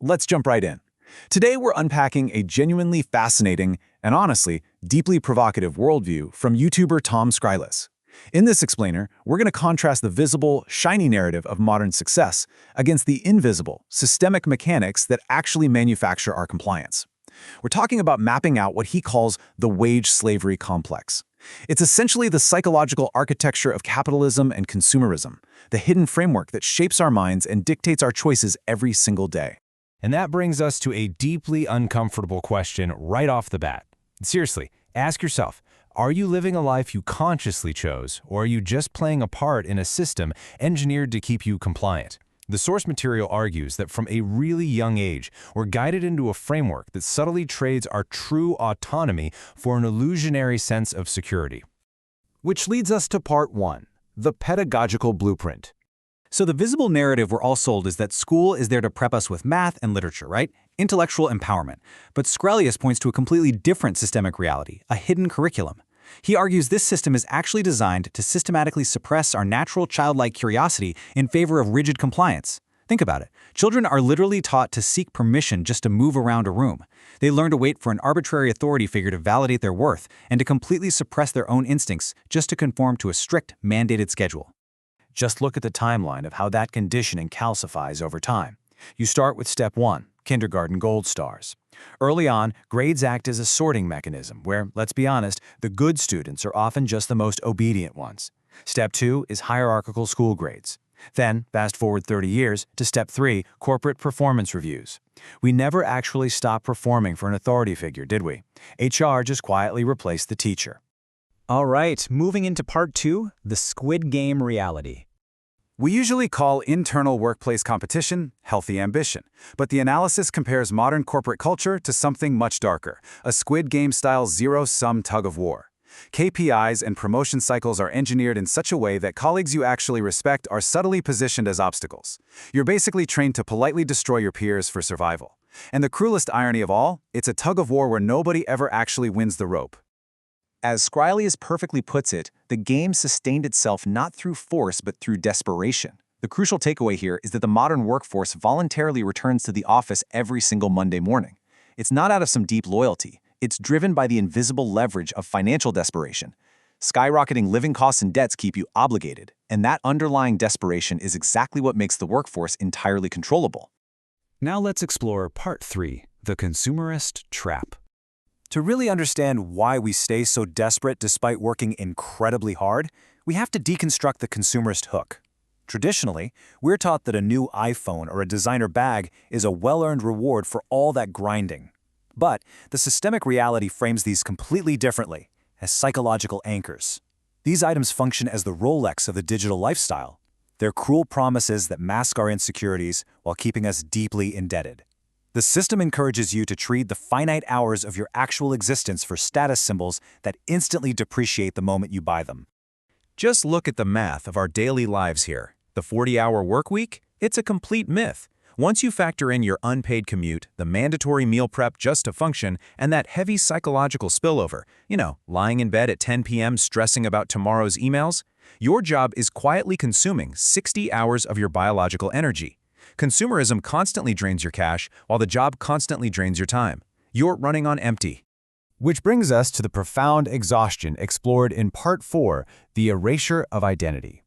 let's jump right in. Today we're unpacking a genuinely fascinating and honestly, deeply provocative worldview from YouTuber Tom Skrylus. In this explainer, we're going to contrast the visible, shiny narrative of modern success against the invisible, systemic mechanics that actually manufacture our compliance. We're talking about mapping out what he calls the wage slavery complex. It's essentially the psychological architecture of capitalism and consumerism, the hidden framework that shapes our minds and dictates our choices every single day. And that brings us to a deeply uncomfortable question right off the bat. Seriously, ask yourself, are you living a life you consciously chose, or are you just playing a part in a system engineered to keep you compliant? The source material argues that from a really young age, we're guided into a framework that subtly trades our true autonomy for an illusionary sense of security. Which leads us to part 1, the pedagogical blueprint. So the visible narrative we're all sold is that school is there to prep us with math and literature, right? Intellectual empowerment. But Skrylus points to a completely different systemic reality, a hidden curriculum. He argues this system is actually designed to systematically suppress our natural childlike curiosity in favor of rigid compliance. Think about it. Children are literally taught to seek permission just to move around a room. They learn to wait for an arbitrary authority figure to validate their worth and to completely suppress their own instincts just to conform to a strict, mandated schedule. Just look at the timeline of how that conditioning calcifies over time. You start with step 1, kindergarten gold stars. Early on, grades act as a sorting mechanism where, let's be honest, the good students are often just the most obedient ones. Step 2 is hierarchical school grades. Then, fast forward 30 years to step 3, corporate performance reviews. We never actually stopped performing for an authority figure, did we? HR just quietly replaced the teacher. All right, moving into part 2, the Squid Game reality. We usually call internal workplace competition healthy ambition, but the analysis compares modern corporate culture to something much darker, a Squid Game-style zero-sum tug-of-war. KPIs and promotion cycles are engineered in such a way that colleagues you actually respect are subtly positioned as obstacles. You're basically trained to politely destroy your peers for survival. And the cruelest irony of all, it's a tug-of-war where nobody ever actually wins the rope. As Skrylus perfectly puts it, the game sustained itself not through force but through desperation. The crucial takeaway here is that the modern workforce voluntarily returns to the office every single Monday morning. It's not out of some deep loyalty. It's driven by the invisible leverage of financial desperation. Skyrocketing living costs and debts keep you obligated, and that underlying desperation is exactly what makes the workforce entirely controllable. Now let's explore part 3, the consumerist trap. To really understand why we stay so desperate despite working incredibly hard, we have to deconstruct the consumerist hook. Traditionally, we're taught that a new iPhone or a designer bag is a well-earned reward for all that grinding. But the systemic reality frames these completely differently, as psychological anchors. These items function as the Rolex of the digital lifestyle. They're cruel promises that mask our insecurities while keeping us deeply indebted. The system encourages you to trade the finite hours of your actual existence for status symbols that instantly depreciate the moment you buy them. Just look at the math of our daily lives here. The 40-hour work week? It's a complete myth. Once you factor in your unpaid commute, the mandatory meal prep just to function, and that heavy psychological spillover, lying in bed at 10 p.m. stressing about tomorrow's emails, your job is quietly consuming 60 hours of your biological energy. Consumerism constantly drains your cash, while the job constantly drains your time. You're running on empty. Which brings us to the profound exhaustion explored in part 4, the erasure of identity.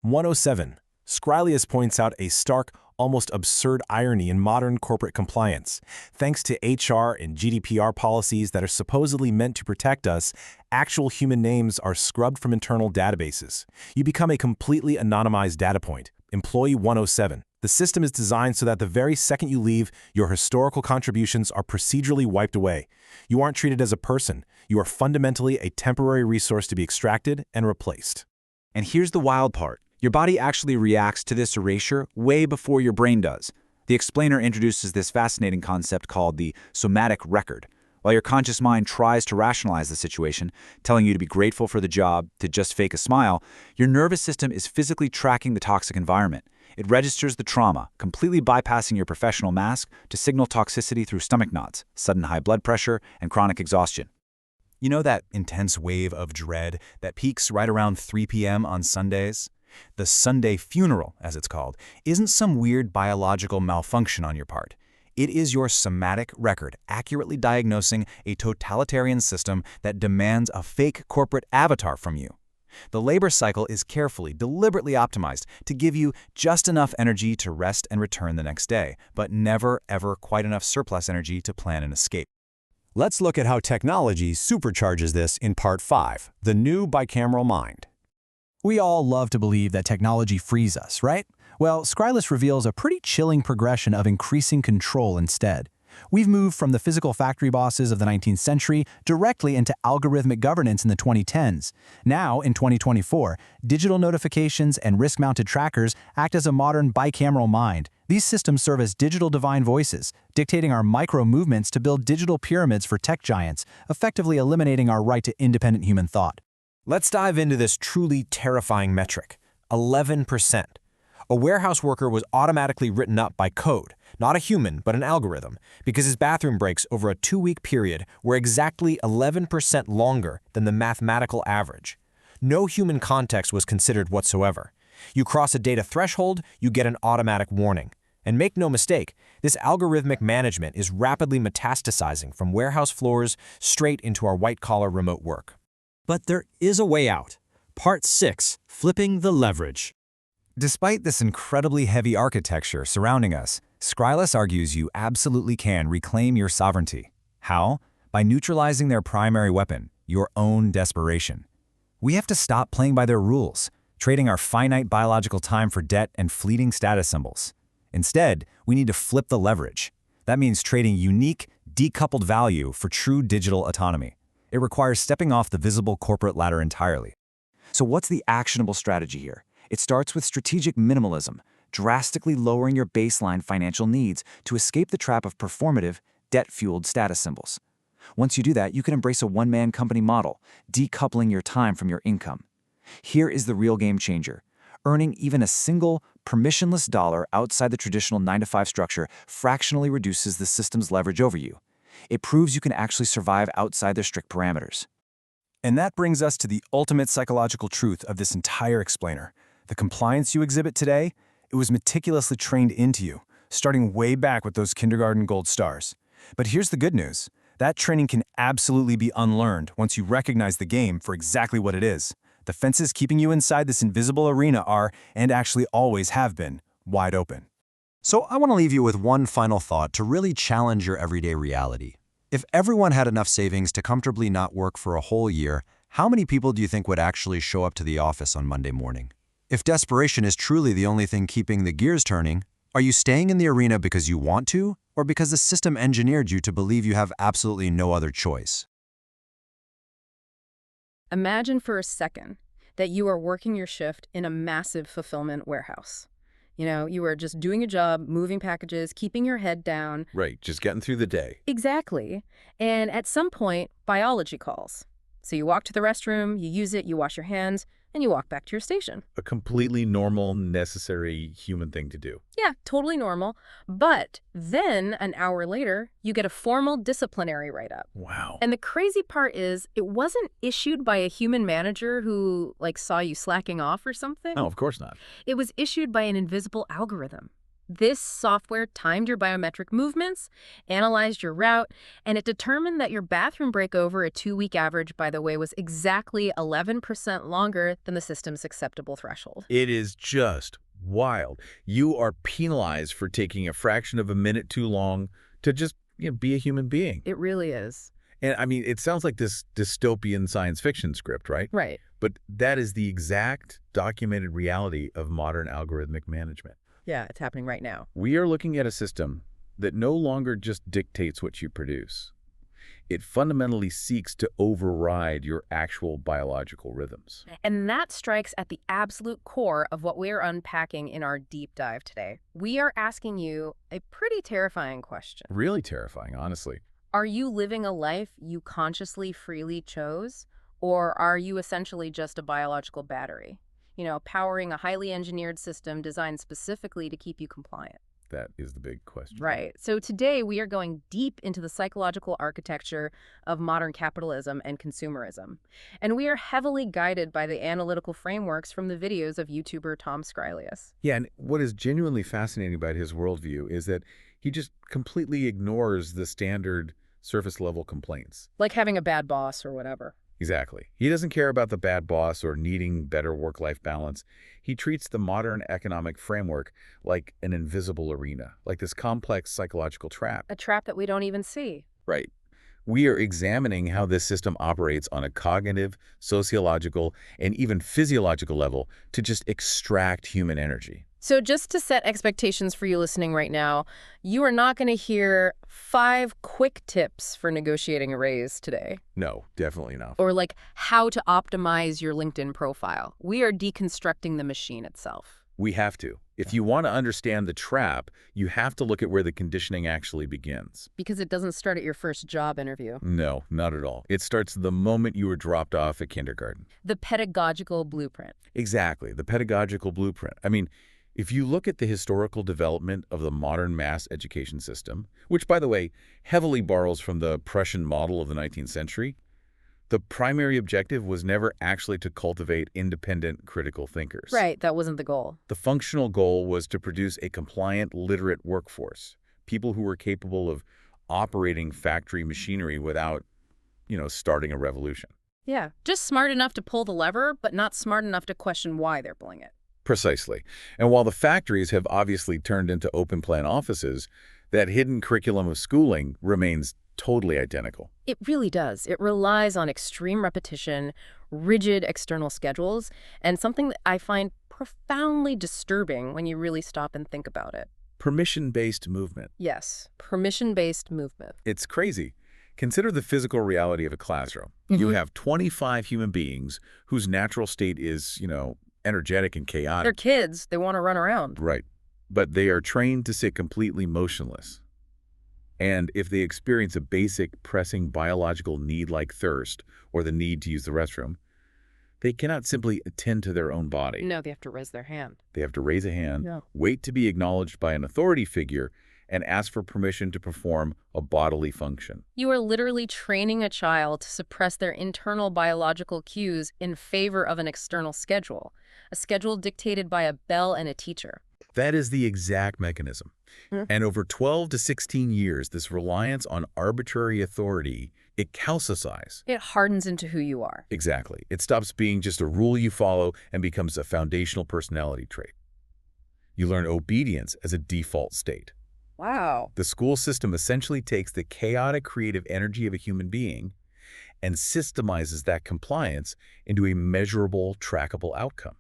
107. Skrylus points out a stark, almost absurd irony in modern corporate compliance. Thanks to HR and GDPR policies that are supposedly meant to protect us, actual human names are scrubbed from internal databases. You become a completely anonymized data point, employee 107. The system is designed so that the very second you leave, your historical contributions are procedurally wiped away. You aren't treated as a person. You are fundamentally a temporary resource to be extracted and replaced. And here's the wild part. Your body actually reacts to this erasure way before your brain does. The explainer introduces this fascinating concept called the somatic record. While your conscious mind tries to rationalize the situation, telling you to be grateful for the job, to just fake a smile, your nervous system is physically tracking the toxic environment. It registers the trauma, completely bypassing your professional mask to signal toxicity through stomach knots, sudden high blood pressure, and chronic exhaustion. You know that intense wave of dread that peaks right around 3 p.m. on Sundays? The Sunday funeral, as it's called, isn't some weird biological malfunction on your part. It is your somatic record accurately diagnosing a totalitarian system that demands a fake corporate avatar from you. The labor cycle is carefully, deliberately optimized to give you just enough energy to rest and return the next day, but never, ever quite enough surplus energy to plan an escape. Let's look at how technology supercharges this in Part 5, the new bicameral mind. We all love to believe that technology frees us, right? Well, Scrylus reveals a pretty chilling progression of increasing control instead. We've moved from the physical factory bosses of the 19th century directly into algorithmic governance in the 2010s. Now, in 2024, digital notifications and risk-mounted trackers act as a modern bicameral mind. These systems serve as digital divine voices, dictating our micro-movements to build digital pyramids for tech giants, effectively eliminating our right to independent human thought. Let's dive into this truly terrifying metric, 11%. A warehouse worker was automatically written up by code, not a human, but an algorithm, because his bathroom breaks over a 2-week period were exactly 11% longer than the mathematical average. No human context was considered whatsoever. You cross a data threshold, you get an automatic warning. And make no mistake, this algorithmic management is rapidly metastasizing from warehouse floors straight into our white-collar remote work. But there is a way out. Part 6, Flipping the Leverage. Despite this incredibly heavy architecture surrounding us, Scrylus argues you absolutely can reclaim your sovereignty. How? By neutralizing their primary weapon, your own desperation. We have to stop playing by their rules, trading our finite biological time for debt and fleeting status symbols. Instead, we need to flip the leverage. That means trading unique, decoupled value for true digital autonomy. It requires stepping off the visible corporate ladder entirely. So what's the actionable strategy here? It starts with strategic minimalism, drastically lowering your baseline financial needs to escape the trap of performative, debt-fueled status symbols. Once you do that, you can embrace a one-man company model, decoupling your time from your income. Here is the real game changer. Earning even a single, permissionless dollar outside the traditional 9-to-5 structure fractionally reduces the system's leverage over you. It proves you can actually survive outside their strict parameters. And that brings us to the ultimate psychological truth of this entire explainer. The compliance you exhibit today, it was meticulously trained into you, starting way back with those kindergarten gold stars. But here's the good news. That training can absolutely be unlearned once you recognize the game for exactly what it is. The fences keeping you inside this invisible arena are, and actually always have been, wide open. So I want to leave you with one final thought to really challenge your everyday reality. If everyone had enough savings to comfortably not work for a whole year, how many people do you think would actually show up to the office on Monday morning? If desperation is truly the only thing keeping the gears turning, are you staying in the arena because you want to, or because the system engineered you to believe you have absolutely no other choice? Imagine for a second that you are working your shift in a massive fulfillment warehouse. You are just doing a job, moving packages, keeping your head down. Right, just getting through the day. Exactly. And at some point, biology calls. So you walk to the restroom, you use it, you wash your hands, and you walk back to your station. A completely normal, necessary human thing to do. Yeah, totally normal. But then, an hour later, you get a formal disciplinary write-up. Wow. And the crazy part is, it wasn't issued by a human manager who, saw you slacking off or something. No, of course not. It was issued by an invisible algorithm. This software timed your biometric movements, analyzed your route, and it determined that your bathroom break over a 2-week average, by the way, was exactly 11% longer than the system's acceptable threshold. It is just wild. You are penalized for taking a fraction of a minute too long to just be a human being. It really is. And I mean, it sounds like this dystopian science fiction script, right? Right. But that is the exact documented reality of modern algorithmic management. Yeah, it's happening right now. We are looking at a system that no longer just dictates what you produce. It fundamentally seeks to override your actual biological rhythms. And that strikes at the absolute core of what we are unpacking in our deep dive today. We are asking you a pretty terrifying question. Really terrifying, honestly. Are you living a life you consciously, freely chose? Or are you essentially just a biological battery? Powering a highly engineered system designed specifically to keep you compliant. That is the big question. Right. So today we are going deep into the psychological architecture of modern capitalism and consumerism. And we are heavily guided by the analytical frameworks from the videos of YouTuber Tom Scrylus. Yeah, and what is genuinely fascinating about his worldview is that He just completely ignores the standard surface-level complaints. Like having a bad boss or whatever. Exactly. He doesn't care about the bad boss or needing better work-life balance. He treats the modern economic framework like an invisible arena, like this complex psychological trap. A trap that we don't even see. Right. We are examining how this system operates on a cognitive, sociological, and even physiological level to just extract human energy. So just to set expectations for you listening right now, you are not going to hear 5 quick tips for negotiating a raise today. No, definitely not. Or like how to optimize your LinkedIn profile. We are deconstructing the machine itself. We have to. If you want to understand the trap, you have to look at where the conditioning actually begins. Because it doesn't start at your first job interview. No, not at all. It starts the moment you were dropped off at kindergarten. The Pedagogical Blueprint. Exactly, the Pedagogical Blueprint. I mean, if you look at the historical development of the modern mass education system, which, by the way, heavily borrows from the Prussian model of the 19th century, the primary objective was never actually to cultivate independent critical thinkers. Right, that wasn't the goal. The functional goal was to produce a compliant, literate workforce, people who were capable of operating factory machinery without, starting a revolution. Yeah, just smart enough to pull the lever, but not smart enough to question why they're pulling it. Precisely. And while the factories have obviously turned into open-plan offices, that hidden curriculum of schooling remains totally identical. It really does. It relies on extreme repetition, rigid external schedules, and something that I find profoundly disturbing when you really stop and think about it. Permission-based movement. Yes, permission-based movement. It's crazy. Consider the physical reality of a classroom. You have 25 human beings whose natural state is, energetic and chaotic. They're kids. They want to run around. Right. But they are trained to sit completely motionless. And if they experience a basic, pressing biological need like thirst or the need to use the restroom, they cannot simply attend to their own body. No, they have to raise their hand. They have to raise a hand, Yeah. wait to be acknowledged by an authority figure, and ask for permission to perform a bodily function. You are literally training a child to suppress their internal biological cues in favor of an external schedule, a schedule dictated by a bell and a teacher. That is the exact mechanism. And over 12 to 16 years, this reliance on arbitrary authority, it calcifies. It hardens into who you are. Exactly. It stops being just a rule you follow and becomes a foundational personality trait. You learn obedience as a default state. Wow. The school system essentially takes the chaotic creative energy of a human being and systemizes that compliance into a measurable, trackable outcome.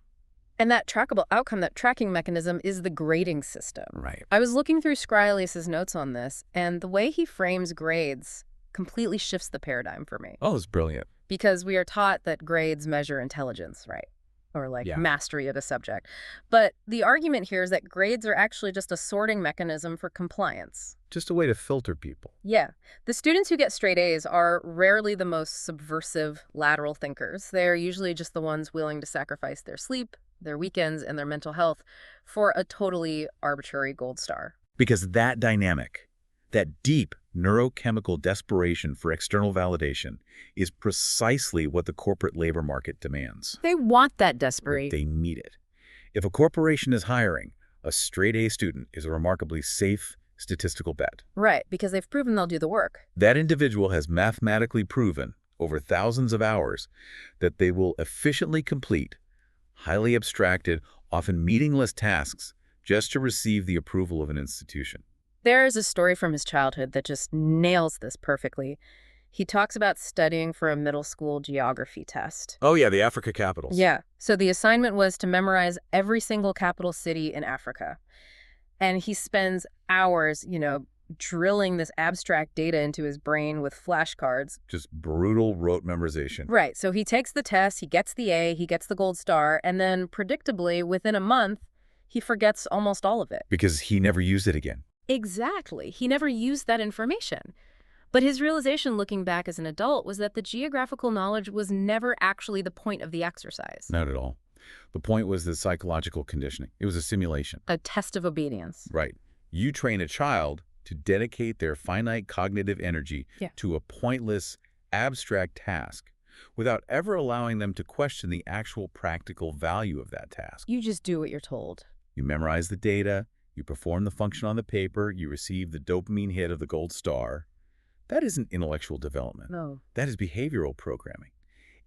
And that trackable outcome, that tracking mechanism, is the grading system. Right. I was looking through Scrylius's notes on this, and the way he frames grades completely shifts the paradigm for me. Oh, it's brilliant. Because we are taught that grades measure intelligence, right? Or like Yeah. mastery of a subject. But the argument here is that grades are actually just a sorting mechanism for compliance. Just a way to filter people. Yeah. The students who get straight A's are rarely the most subversive lateral thinkers. They're usually just the ones willing to sacrifice their sleep, their weekends, and their mental health for a totally arbitrary gold star. Because that dynamic, that deep neurochemical desperation for external validation, is precisely what the corporate labor market demands. They want that desperation. They need it. If a corporation is hiring, a straight A student is a remarkably safe statistical bet. Right, because they've proven they'll do the work. That individual has mathematically proven over thousands of hours that they will efficiently complete highly abstracted, often meaningless tasks just to receive the approval of an institution. There is a story from his childhood that just nails this perfectly. He talks about studying for a middle school geography test. Oh yeah, the Africa capitals. Yeah. So the assignment was to memorize every single capital city in Africa. And he spends hours, drilling this abstract data into his brain with flashcards. Just brutal rote memorization. Right. So he takes the test, he gets the A, he gets the gold star, and then predictably, within a month, he forgets almost all of it. Because he never used it again. Exactly. He never used that information. But his realization looking back as an adult was that the geographical knowledge was never actually the point of the exercise. Not at all. The point was the psychological conditioning. It was a simulation. A test of obedience. Right. You train a child to dedicate their finite cognitive energy to a pointless, abstract task without ever allowing them to question the actual practical value of that task. You just do what you're told. You memorize the data, You perform the function on the paper, you receive the dopamine hit of the gold star. That isn't intellectual development. No. That is behavioral programming.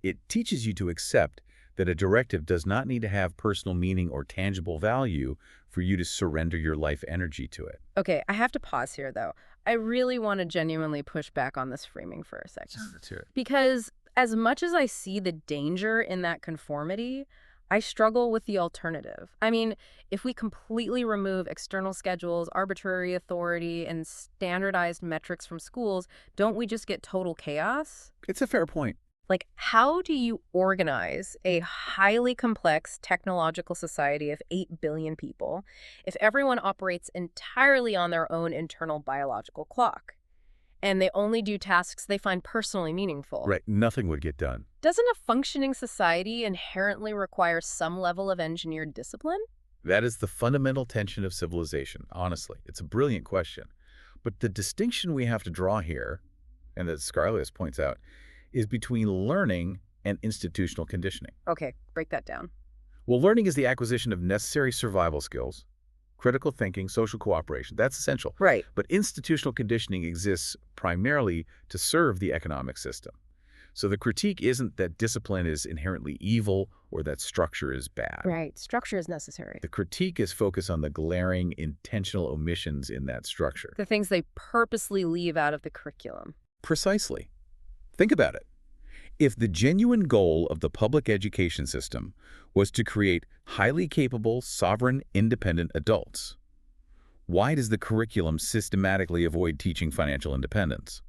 It teaches you to accept that a directive does not need to have personal meaning or tangible value for you to surrender your life energy to it. Okay, I have to pause here, though. I really want to genuinely push back on this framing for a second. Let's hear it. Because as much as I see the danger in that conformity, I struggle with the alternative. I mean, if we completely remove external schedules, arbitrary authority, and standardized metrics from schools, don't we just get total chaos? It's a fair point. Like, how do you organize a highly complex technological society of 8 billion people if everyone operates entirely on their own internal biological clock? And they only do tasks they find personally meaningful. Right, nothing would get done. Doesn't a functioning society inherently require some level of engineered discipline? That is the fundamental tension of civilization, honestly. It's a brilliant question. But the distinction we have to draw here, and that Scarlius points out, is between learning and institutional conditioning. Okay, break that down. Well, learning is the acquisition of necessary survival skills, critical thinking, social cooperation. That's essential. Right. But institutional conditioning exists primarily to serve the economic system. So the critique isn't that discipline is inherently evil or that structure is bad. Right. Structure is necessary. The critique is focused on the glaring intentional omissions in that structure. The things they purposely leave out of the curriculum. Precisely. Think about it. If the genuine goal of the public education system was to create highly capable, sovereign, independent adults, why does the curriculum systematically avoid teaching financial independence?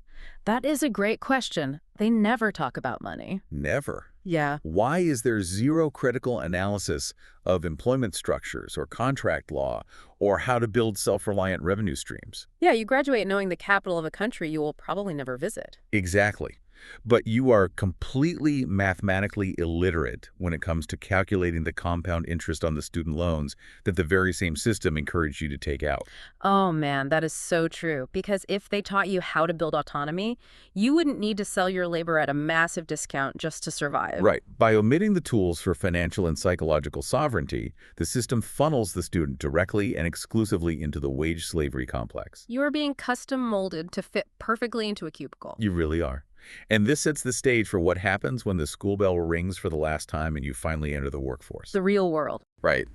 That is a great question. They never talk about money. Never. Yeah. Why is there zero critical analysis of employment structures or contract law or how to build self-reliant revenue streams? Yeah, you graduate knowing the capital of a country you will probably never visit. Exactly. But you are completely mathematically illiterate when it comes to calculating the compound interest on the student loans that the very same system encouraged you to take out. Oh man, that is so true. Because if they taught you how to build autonomy, you wouldn't need to sell your labor at a massive discount just to survive. Right. By omitting the tools for financial and psychological sovereignty, the system funnels the student directly and exclusively into the wage slavery complex. You are being custom molded to fit perfectly into a cubicle. You really are. And this sets the stage for what happens when the school bell rings for the last time and you finally enter the workforce. The real world. Right.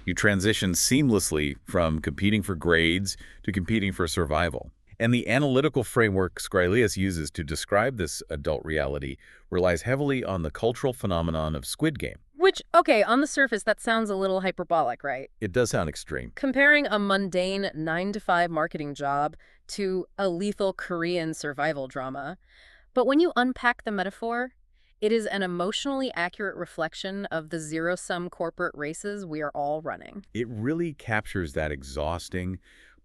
You transition seamlessly from competing for grades to competing for survival. And the analytical framework Scarlius uses to describe this adult reality relies heavily on the cultural phenomenon of Squid Game. Which, okay, on the surface, that sounds a little hyperbolic, right? It does sound extreme. Comparing a mundane 9-to-5 marketing job to a lethal Korean survival drama. But when you unpack the metaphor, it is an emotionally accurate reflection of the zero-sum corporate races we are all running. It really captures that exhausting,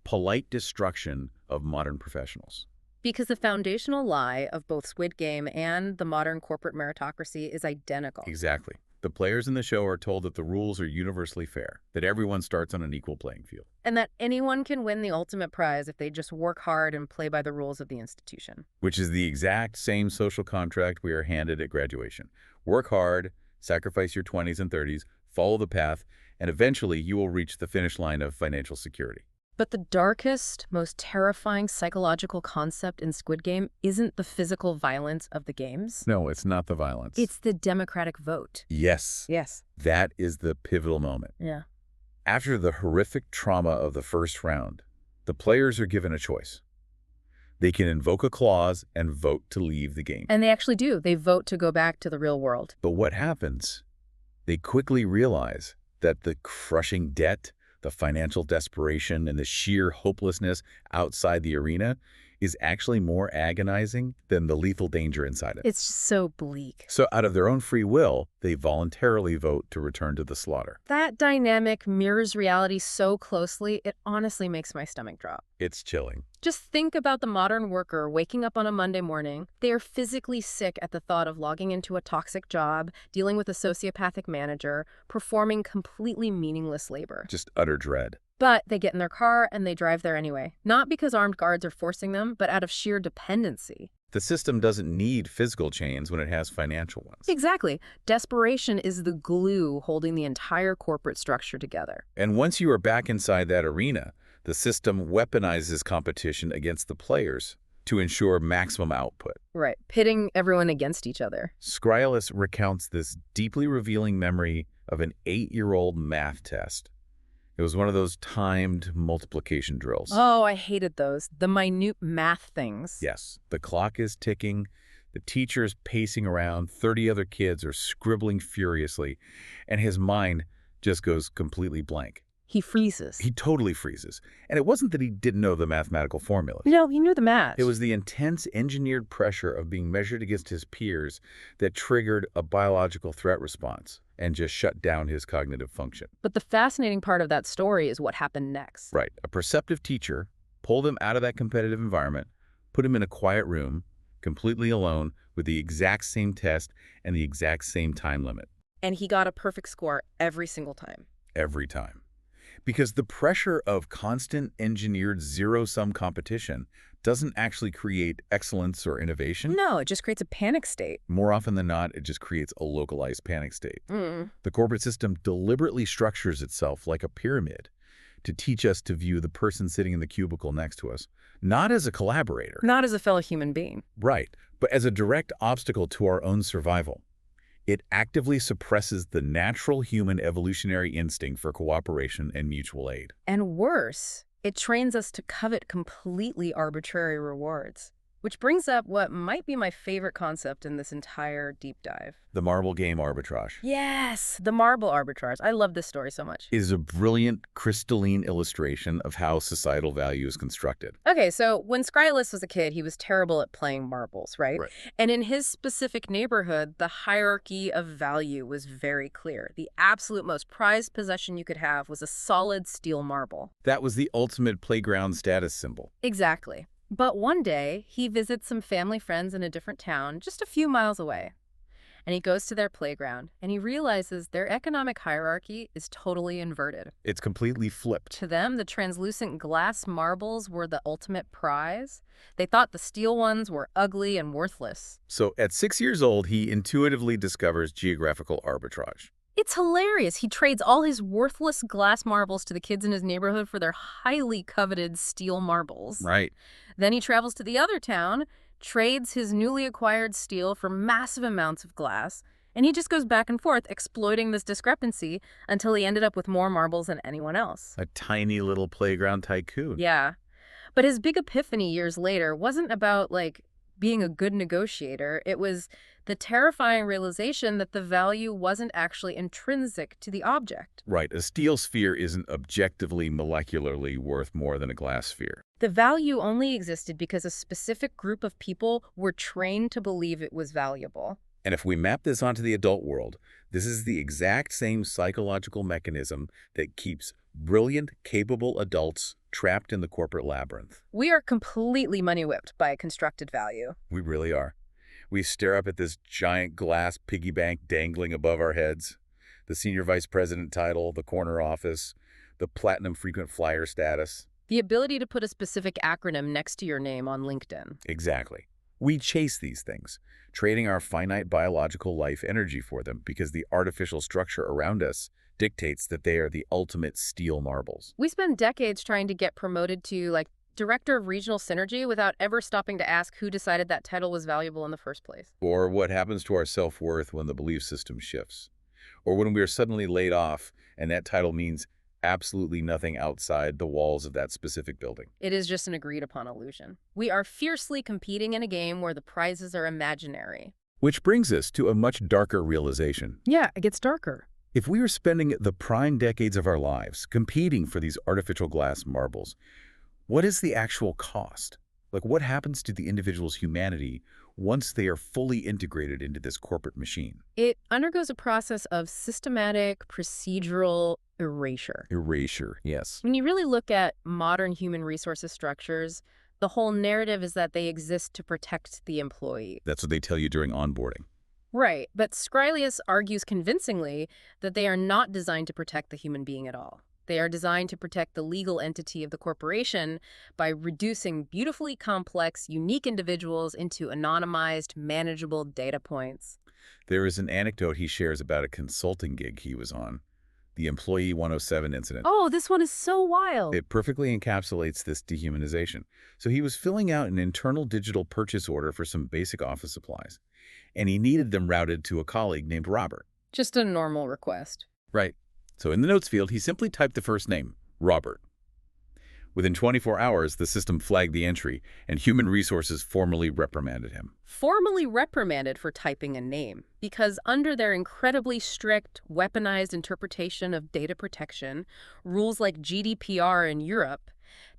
polite destruction of modern professionals. Because the foundational lie of both Squid Game and the modern corporate meritocracy is identical. Exactly. The players in the show are told that the rules are universally fair, that everyone starts on an equal playing field. And that anyone can win the ultimate prize if they just work hard and play by the rules of the institution. Which is the exact same social contract we are handed at graduation. Work hard, sacrifice your 20s and 30s, follow the path, and eventually you will reach the finish line of financial security. But the darkest, most terrifying psychological concept in Squid Game isn't the physical violence of the games. No, it's not the violence. It's the democratic vote. Yes. Yes. That is the pivotal moment. Yeah. After the horrific trauma of the first round, the players are given a choice. They can invoke a clause and vote to leave the game. And they actually do. They vote to go back to the real world. But what happens? They quickly realize that the crushing debt, the financial desperation, and the sheer hopelessness outside the arena is actually more agonizing than the lethal danger inside it. It's just so bleak. So out of their own free will, they voluntarily vote to return to the slaughter. That dynamic mirrors reality so closely, it honestly makes my stomach drop. It's chilling. Just think about the modern worker waking up on a Monday morning. They are physically sick at the thought of logging into a toxic job, dealing with a sociopathic manager, performing completely meaningless labor. Just utter dread. But they get in their car and they drive there anyway. Not because armed guards are forcing them, but out of sheer dependency. The system doesn't need physical chains when it has financial ones. Exactly. Desperation is the glue holding the entire corporate structure together. And once you are back inside that arena, the system weaponizes competition against the players to ensure maximum output. Right, pitting everyone against each other. Squirreless recounts this deeply revealing memory of an 8-year-old math test. It was one of those timed multiplication drills. Oh, I hated those. The minute math things. Yes, the clock is ticking, the teacher's pacing around, 30 other kids are scribbling furiously, and his mind just goes completely blank. He freezes. He totally freezes. And it wasn't that he didn't know the mathematical formulas. No, he knew the math. It was the intense engineered pressure of being measured against his peers that triggered a biological threat response and just shut down his cognitive function. But the fascinating part of that story is what happened next. Right. A perceptive teacher pulled him out of that competitive environment, put him in a quiet room, completely alone, with the exact same test and the exact same time limit. And he got a perfect score every single time. Every time. Because the pressure of constant engineered zero-sum competition doesn't actually create excellence or innovation. No, it just creates a panic state. More often than not, it just creates a localized panic state. Mm. The corporate system deliberately structures itself like a pyramid to teach us to view the person sitting in the cubicle next to us, not as a collaborator. Not as a fellow human being. Right, but as a direct obstacle to our own survival. It actively suppresses the natural human evolutionary instinct for cooperation and mutual aid. And worse, it trains us to covet completely arbitrary rewards. Which brings up what might be my favorite concept in this entire deep dive. The marble game arbitrage. Yes, the marble arbitrage. I love this story so much. It is a brilliant, crystalline illustration of how societal value is constructed. Okay, so when Skrylus was a kid, he was terrible at playing marbles, right? Right. And in his specific neighborhood, the hierarchy of value was very clear. The absolute most prized possession you could have was a solid steel marble. That was the ultimate playground status symbol. Exactly. But one day, he visits some family friends in a different town, just a few miles away. And he goes to their playground, and he realizes their economic hierarchy is totally inverted. It's completely flipped. To them, the translucent glass marbles were the ultimate prize. They thought the steel ones were ugly and worthless. So at 6 years old, he intuitively discovers geographical arbitrage. It's hilarious. He trades all his worthless glass marbles to the kids in his neighborhood for their highly coveted steel marbles. Right. Then he travels to the other town, trades his newly acquired steel for massive amounts of glass, and he just goes back and forth exploiting this discrepancy until he ended up with more marbles than anyone else. A tiny little playground tycoon. Yeah. But his big epiphany years later wasn't about, being a good negotiator. It was the terrifying realization that the value wasn't actually intrinsic to the object. Right. A steel sphere isn't objectively molecularly worth more than a glass sphere. The value only existed because a specific group of people were trained to believe it was valuable. And if we map this onto the adult world, this is the exact same psychological mechanism that keeps brilliant, capable adults trapped in the corporate labyrinth. We are completely money-whipped by constructed value. We really are. We stare up at this giant glass piggy bank dangling above our heads, the senior vice president title, the corner office, the platinum frequent flyer status. The ability to put a specific acronym next to your name on LinkedIn. Exactly. We chase these things, trading our finite biological life energy for them because the artificial structure around us dictates that they are the ultimate steel marbles. We spend decades trying to get promoted to, Director of Regional Synergy without ever stopping to ask who decided that title was valuable in the first place. Or what happens to our self-worth when the belief system shifts. Or when we are suddenly laid off and that title means absolutely nothing outside the walls of that specific building. It is just an agreed-upon illusion. We are fiercely competing in a game where the prizes are imaginary. Which brings us to a much darker realization. Yeah, it gets darker. If we are spending the prime decades of our lives competing for these artificial glass marbles, what is the actual cost? What happens to the individual's humanity once they are fully integrated into this corporate machine? It undergoes a process of systematic, procedural erasure. Erasure, yes. When you really look at modern human resources structures, the whole narrative is that they exist to protect the employee. That's what they tell you during onboarding. Right, but Skrylus argues convincingly that they are not designed to protect the human being at all. They are designed to protect the legal entity of the corporation by reducing beautifully complex, unique individuals into anonymized, manageable data points. There is an anecdote he shares about a consulting gig he was on, the Employee 107 incident. Oh, this one is so wild. It perfectly encapsulates this dehumanization. So he was filling out an internal digital purchase order for some basic office supplies, and he needed them routed to a colleague named Robert. Just a normal request. Right. So in the notes field, he simply typed the first name, Robert. Within 24 hours, the system flagged the entry, and Human Resources formally reprimanded him. Formally reprimanded for typing a name, because under their incredibly strict, weaponized interpretation of data protection, rules like GDPR in Europe,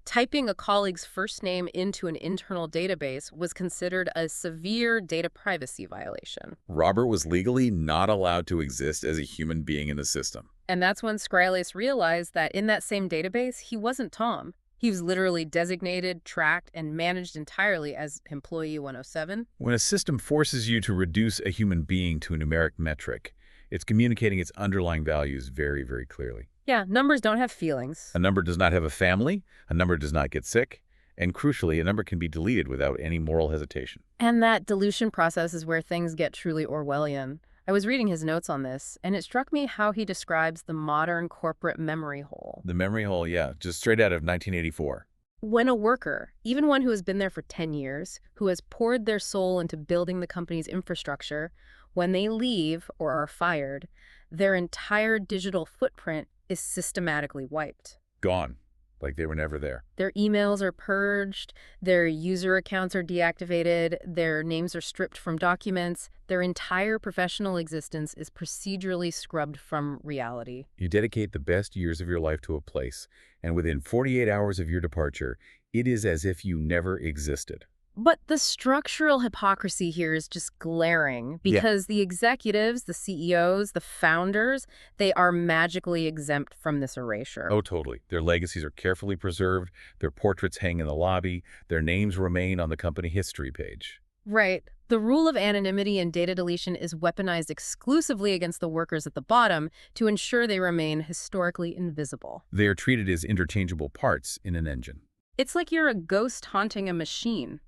typing a colleague's first name into an internal database was considered a severe data privacy violation. Robert was legally not allowed to exist as a human being in the system. And that's when Scrilius realized that in that same database, he wasn't Tom. He was literally designated, tracked, and managed entirely as Employee 107. When a system forces you to reduce a human being to a numeric metric, it's communicating its underlying values very, very clearly. Yeah, numbers don't have feelings. A number does not have a family, a number does not get sick, and crucially, a number can be deleted without any moral hesitation. And that dilution process is where things get truly Orwellian. I was reading his notes on this, and it struck me how he describes the modern corporate memory hole. The memory hole, yeah, just straight out of 1984. When a worker, even one who has been there for 10 years, who has poured their soul into building the company's infrastructure, when they leave or are fired, their entire digital footprint is systematically wiped. Gone, like they were never there. Their emails are purged, their user accounts are deactivated, their names are stripped from documents, their entire professional existence is procedurally scrubbed from reality. You dedicate the best years of your life to a place, and within 48 hours of your departure, it is as if you never existed. But the structural hypocrisy here is just glaring because the executives, the CEOs, the founders, they are magically exempt from this erasure. Oh, totally. Their legacies are carefully preserved, their portraits hang in the lobby, their names remain on the company history page. Right. The rule of anonymity and data deletion is weaponized exclusively against the workers at the bottom to ensure they remain historically invisible. They are treated as interchangeable parts in an engine. It's like you're a ghost haunting a machine.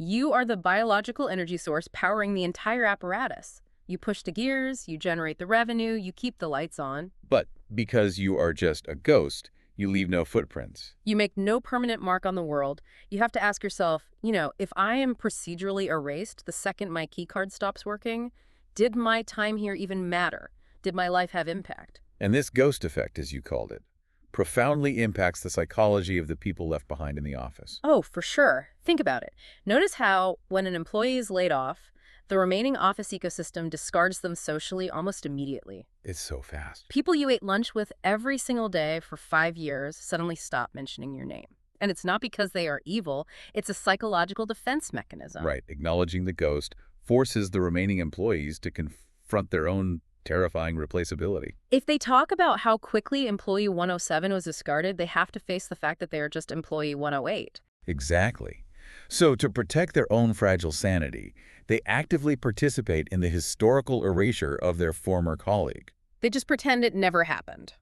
You are the biological energy source powering the entire apparatus. You push the gears, you generate the revenue, you keep the lights on. But because you are just a ghost, you leave no footprints. You make no permanent mark on the world. You have to ask yourself, if I am procedurally erased the second my keycard stops working, did my time here even matter? Did my life have impact? And this ghost effect, as you called it, profoundly impacts the psychology of the people left behind in the office. Oh, for sure. Think about it. Notice how, when an employee is laid off, the remaining office ecosystem discards them socially almost immediately. It's so fast. People you ate lunch with every single day for 5 years suddenly stop mentioning your name. And it's not because they are evil, it's a psychological defense mechanism. Right. Acknowledging the ghost forces the remaining employees to confront their own terrifying replaceability. If they talk about how quickly Employee 107 was discarded, they have to face the fact that they are just Employee 108. Exactly. So to protect their own fragile sanity, they actively participate in the historical erasure of their former colleague. They just pretend it never happened.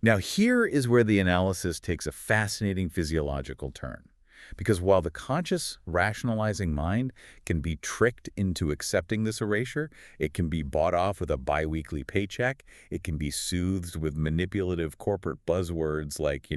Now here is where the analysis takes a fascinating physiological turn. Because while the conscious, rationalizing mind can be tricked into accepting this erasure, it can be bought off with a biweekly paycheck, it can be soothed with manipulative corporate buzzwords like,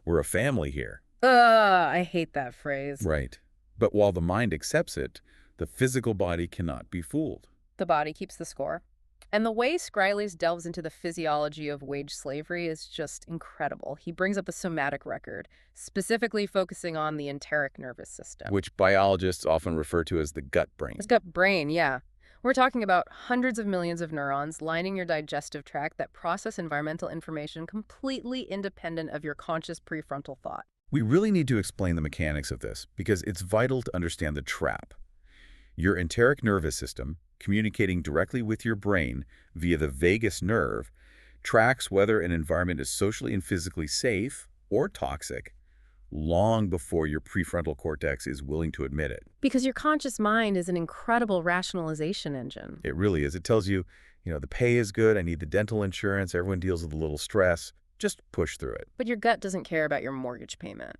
we're a family here. I hate that phrase. Right. But while the mind accepts it, the physical body cannot be fooled. The body keeps the score. And the way Scrilius delves into the physiology of wage slavery is just incredible. He brings up the somatic record, specifically focusing on the enteric nervous system. Which biologists often refer to as the gut brain. It's gut brain, yeah. We're talking about hundreds of millions of neurons lining your digestive tract that process environmental information completely independent of your conscious prefrontal thought. We really need to explain the mechanics of this because it's vital to understand the trap. Your enteric nervous system, communicating directly with your brain via the vagus nerve, tracks whether an environment is socially and physically safe or toxic long before your prefrontal cortex is willing to admit it. Because your conscious mind is an incredible rationalization engine. It really is. It tells you, the pay is good, I need the dental insurance, everyone deals with a little stress. Just push through it. But your gut doesn't care about your mortgage payment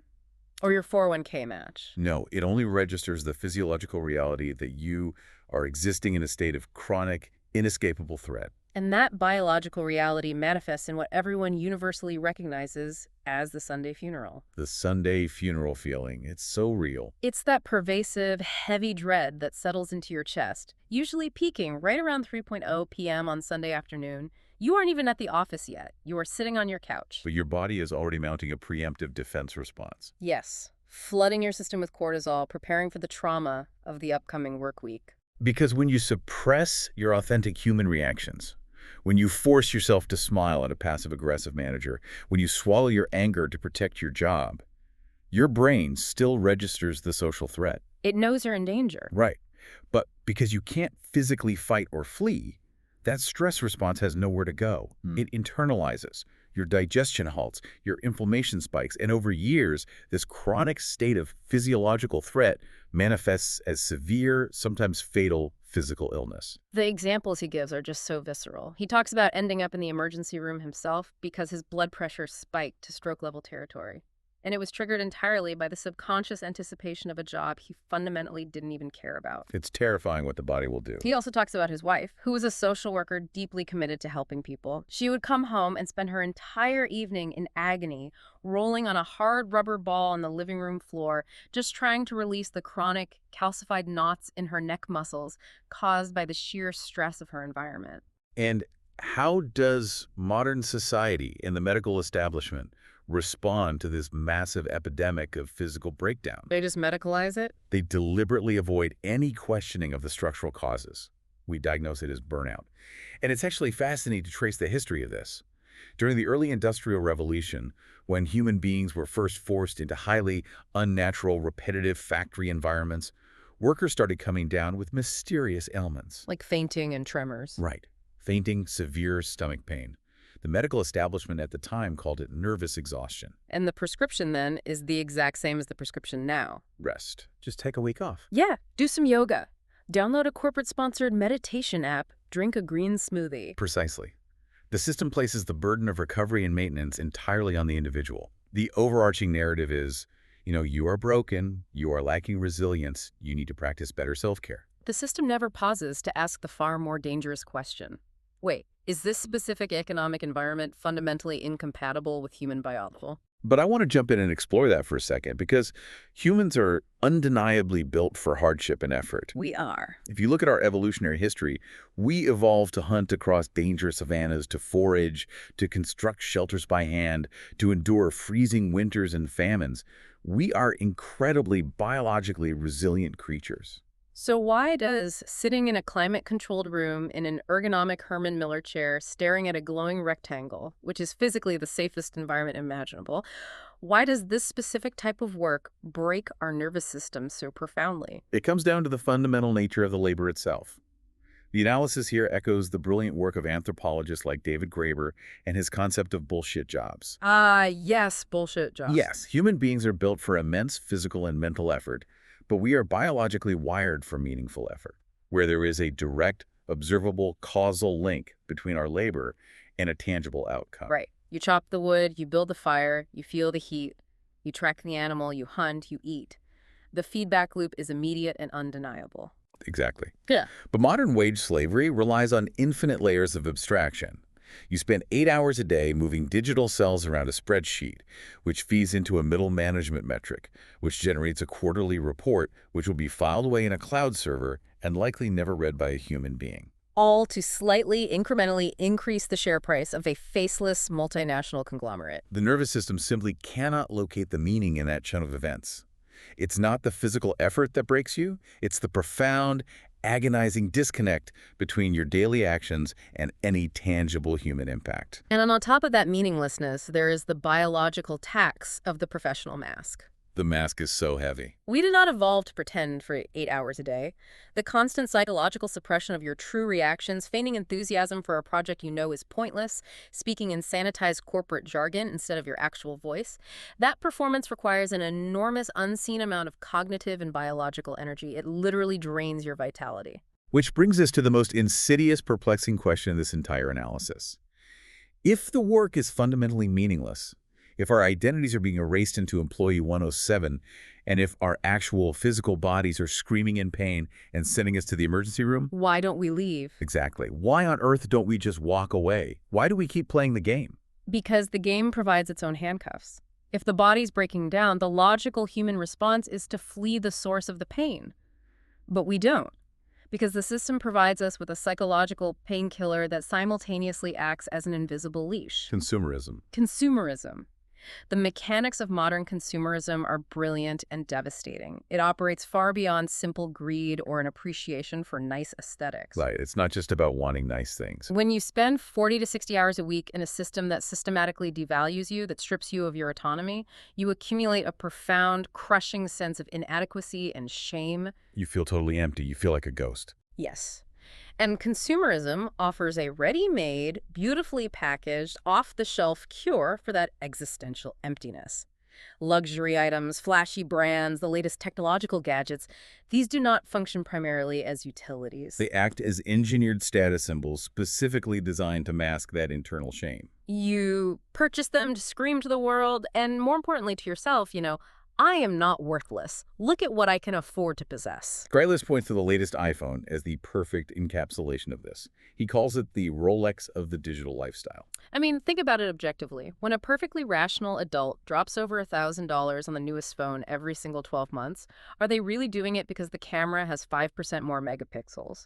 or your 401k match. No, it only registers the physiological reality that you are existing in a state of chronic, inescapable threat. And that biological reality manifests in what everyone universally recognizes as the Sunday funeral. The Sunday funeral feeling, it's so real. It's that pervasive, heavy dread that settles into your chest, usually peaking right around 3:00 p.m. on Sunday afternoon. You aren't even at the office yet. You are sitting on your couch. But your body is already mounting a preemptive defense response. Yes, flooding your system with cortisol, preparing for the trauma of the upcoming work week. Because when you suppress your authentic human reactions, when you force yourself to smile at a passive-aggressive manager, when you swallow your anger to protect your job, your brain still registers the social threat. It knows you're in danger. Right. But because you can't physically fight or flee, that stress response has nowhere to go. It internalizes. Your digestion halts, your inflammation spikes, and over years, this chronic state of physiological threat manifests as severe, sometimes fatal, physical illness. The examples he gives are just so visceral. He talks about ending up in the emergency room himself because his blood pressure spiked to stroke-level territory. And it was triggered entirely by the subconscious anticipation of a job he fundamentally didn't even care about. It's terrifying what the body will do. He also talks about his wife, who was a social worker deeply committed to helping people. She would come home and spend her entire evening in agony, rolling on a hard rubber ball on the living room floor, just trying to release the chronic, calcified knots in her neck muscles caused by the sheer stress of her environment. And how does modern society and the medical establishment respond to this massive epidemic of physical breakdown? They just medicalize it? They deliberately avoid any questioning of the structural causes. We diagnose it as burnout. And it's actually fascinating to trace the history of this. During the early Industrial Revolution, when human beings were first forced into highly unnatural, repetitive factory environments, workers started coming down with mysterious ailments. Like fainting and tremors. Right. Fainting, severe stomach pain. The medical establishment at the time called it nervous exhaustion. And the prescription then is the exact same as the prescription now. Rest. Just take a week off. Yeah, do some yoga. Download a corporate-sponsored meditation app. Drink a green smoothie. Precisely. The system places the burden of recovery and maintenance entirely on the individual. The overarching narrative is, you are broken, you are lacking resilience, you need to practice better self-care. The system never pauses to ask the far more dangerous question. Wait, is this specific economic environment fundamentally incompatible with human biology? But I want to jump in and explore that for a second, because humans are undeniably built for hardship and effort. We are. If you look at our evolutionary history, we evolved to hunt across dangerous savannas, to forage, to construct shelters by hand, to endure freezing winters and famines. We are incredibly biologically resilient creatures. So why does sitting in a climate-controlled room in an ergonomic Herman Miller chair staring at a glowing rectangle, which is physically the safest environment imaginable, why does this specific type of work break our nervous system so profoundly? It comes down to the fundamental nature of the labor itself. The analysis here echoes the brilliant work of anthropologists like David Graeber and his concept of bullshit jobs. Yes, bullshit jobs. Yes, human beings are built for immense physical and mental effort, but we are biologically wired for meaningful effort, where there is a direct, observable, causal link between our labor and a tangible outcome. Right. You chop the wood, you build the fire, you feel the heat, you track the animal, you hunt, you eat. The feedback loop is immediate and undeniable. Exactly. Yeah. But modern wage slavery relies on infinite layers of abstraction. You spend 8 hours a day moving digital cells around a spreadsheet, which feeds into a middle management metric, which generates a quarterly report, which will be filed away in a cloud server and likely never read by a human being. All to slightly, incrementally increase the share price of a faceless multinational conglomerate. The nervous system simply cannot locate the meaning in that chunk of events. It's not the physical effort that breaks you, it's the profound, agonizing disconnect between your daily actions and any tangible human impact. And on top of that meaninglessness, there is the biological tax of the professional mask. The mask is so heavy. We did not evolve to pretend for 8 hours a day. The constant psychological suppression of your true reactions, feigning enthusiasm for a project you know is pointless, speaking in sanitized corporate jargon instead of your actual voice, that performance requires an enormous unseen amount of cognitive and biological energy. It literally drains your vitality. Which brings us to the most insidious, perplexing question in this entire analysis. If the work is fundamentally meaningless, if our identities are being erased into Employee 107, and if our actual physical bodies are screaming in pain and sending us to the emergency room, Why don't we leave? exactly. Why on earth don't we just walk away? Why do we keep playing the game? Because the game provides its own handcuffs. If the body's breaking down, the logical human response is to flee the source of the pain. But we don't, because the system provides us with a psychological painkiller that simultaneously acts as an invisible leash. Consumerism. Consumerism. The mechanics of modern consumerism are brilliant and devastating. It operates far beyond simple greed or an appreciation for nice aesthetics. Right. It's not just about wanting nice things. When you spend 40 to 60 hours a week in a system that systematically devalues you, that strips you of your autonomy, you accumulate a profound, crushing sense of inadequacy and shame. You feel totally empty. You feel like a ghost. Yes. And consumerism offers a ready-made, beautifully packaged, off-the-shelf cure for that existential emptiness. Luxury items, flashy brands, the latest technological gadgets, these do not function primarily as utilities. They act as engineered status symbols specifically designed to mask that internal shame. You purchase them to scream to the world, and more importantly to yourself, I am not worthless. Look at what I can afford to possess. Skrylus points to the latest iPhone as the perfect encapsulation of this. He calls it the Rolex of the digital lifestyle. I mean, think about it objectively. When a perfectly rational adult drops over $1,000 on the newest phone every single 12 months, are they really doing it because the camera has 5% more megapixels?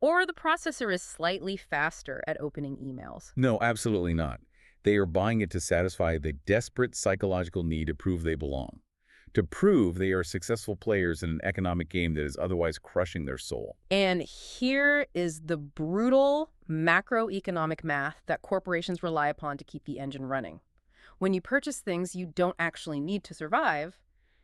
Or the processor is slightly faster at opening emails? No, absolutely not. They are buying it to satisfy the desperate psychological need to prove they belong. To prove they are successful players in an economic game that is otherwise crushing their soul. And here is the brutal macroeconomic math that corporations rely upon to keep the engine running. When you purchase things you don't actually need to survive,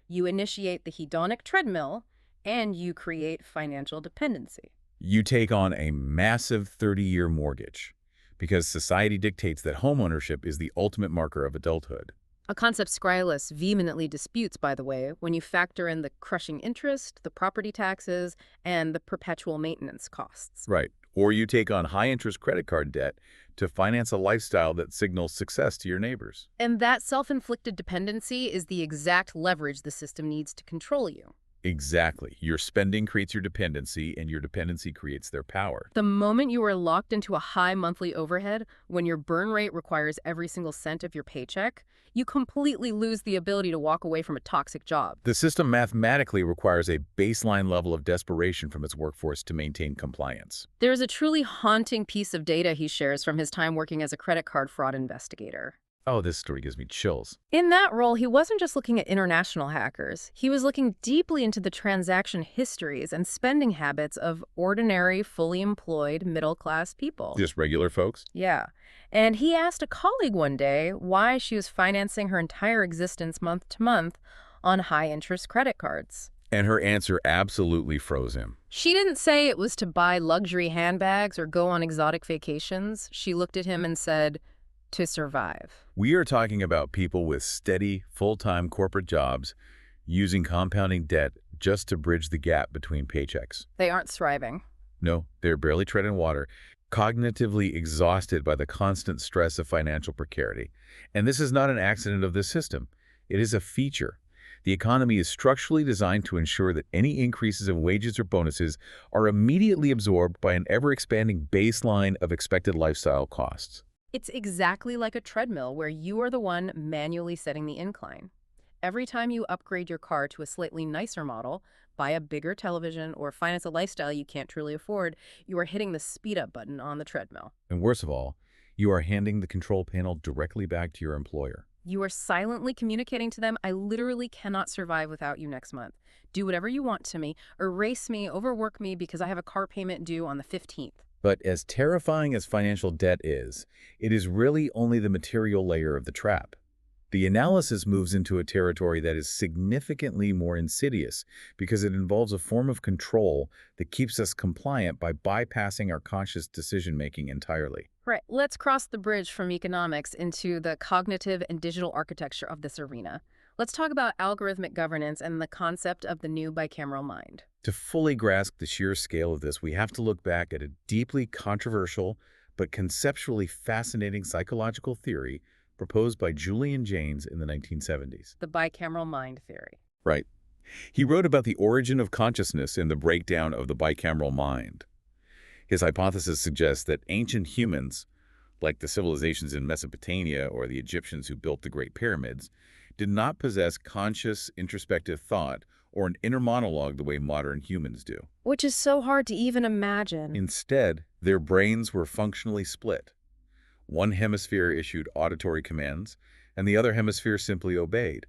you initiate the hedonic treadmill, and you create financial dependency. You take on a massive 30-year mortgage because society dictates that homeownership is the ultimate marker of adulthood. A concept Skrylus vehemently disputes, by the way, when you factor in the crushing interest, the property taxes, and the perpetual maintenance costs. Right. Or you take on high-interest credit card debt to finance a lifestyle that signals success to your neighbors. And that self-inflicted dependency is the exact leverage the system needs to control you. Exactly. Your spending creates your dependency, and your dependency creates their power. The moment you are locked into a high monthly overhead, when your burn rate requires every single cent of your paycheck, you completely lose the ability to walk away from a toxic job. The system mathematically requires a baseline level of desperation from its workforce to maintain compliance. There is a truly haunting piece of data he shares from his time working as a credit card fraud investigator. Oh, this story gives me chills. In that role, he wasn't just looking at international hackers. He was looking deeply into the transaction histories and spending habits of ordinary, fully employed, middle-class people. Just regular folks? Yeah. And he asked a colleague one day why she was financing her entire existence month to month on high-interest credit cards. And her answer absolutely froze him. She didn't say it was to buy luxury handbags or go on exotic vacations. She looked at him and said, to survive. We are talking about people with steady, full-time corporate jobs using compounding debt just to bridge the gap between paychecks. They aren't thriving. No, they're barely treading water, cognitively exhausted by the constant stress of financial precarity. And this is not an accident of this system. It is a feature. The economy is structurally designed to ensure that any increases in wages or bonuses are immediately absorbed by an ever-expanding baseline of expected lifestyle costs. It's exactly like a treadmill where you are the one manually setting the incline. Every time you upgrade your car to a slightly nicer model, buy a bigger television, or finance a lifestyle you can't truly afford, you are hitting the speed-up button on the treadmill. And worst of all, you are handing the control panel directly back to your employer. You are silently communicating to them, I literally cannot survive without you next month. Do whatever you want to me, erase me, overwork me because I have a car payment due on the 15th. But as terrifying as financial debt is, it is really only the material layer of the trap. The analysis moves into a territory that is significantly more insidious because it involves a form of control that keeps us compliant by bypassing our conscious decision-making entirely. Right. Let's cross the bridge from economics into the cognitive and digital architecture of this arena. Let's talk about algorithmic governance and the concept of the new bicameral mind. To fully grasp the sheer scale of this, we have to look back at a deeply controversial but conceptually fascinating psychological theory proposed by Julian Jaynes in the 1970s. The bicameral mind theory. Right. He wrote about the origin of consciousness and the breakdown of the bicameral mind. His hypothesis suggests that ancient humans, like the civilizations in Mesopotamia or the Egyptians who built the Great Pyramids, did not possess conscious, introspective thought or an inner monologue the way modern humans do. Which is so hard to even imagine. Instead, their brains were functionally split. One hemisphere issued auditory commands, and the other hemisphere simply obeyed.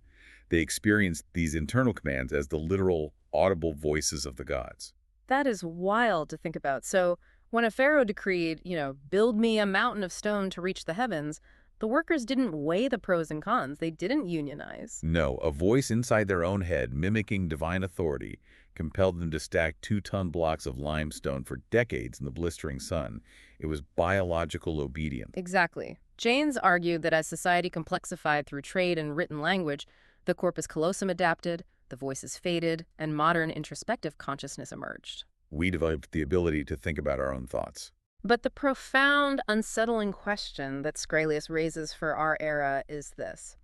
They experienced these internal commands as the literal, audible voices of the gods. That is wild to think about. So when a pharaoh decreed, build me a mountain of stone to reach the heavens, the workers didn't weigh the pros and cons. They didn't unionize. No, a voice inside their own head, mimicking divine authority, compelled them to stack 2-ton blocks of limestone for decades in the blistering sun. It was biological obedience. Exactly. Jaynes argued that as society complexified through trade and written language, the corpus callosum adapted, the voices faded, and modern introspective consciousness emerged. We developed the ability to think about our own thoughts. But the profound, unsettling question that Scralius raises for our era is this.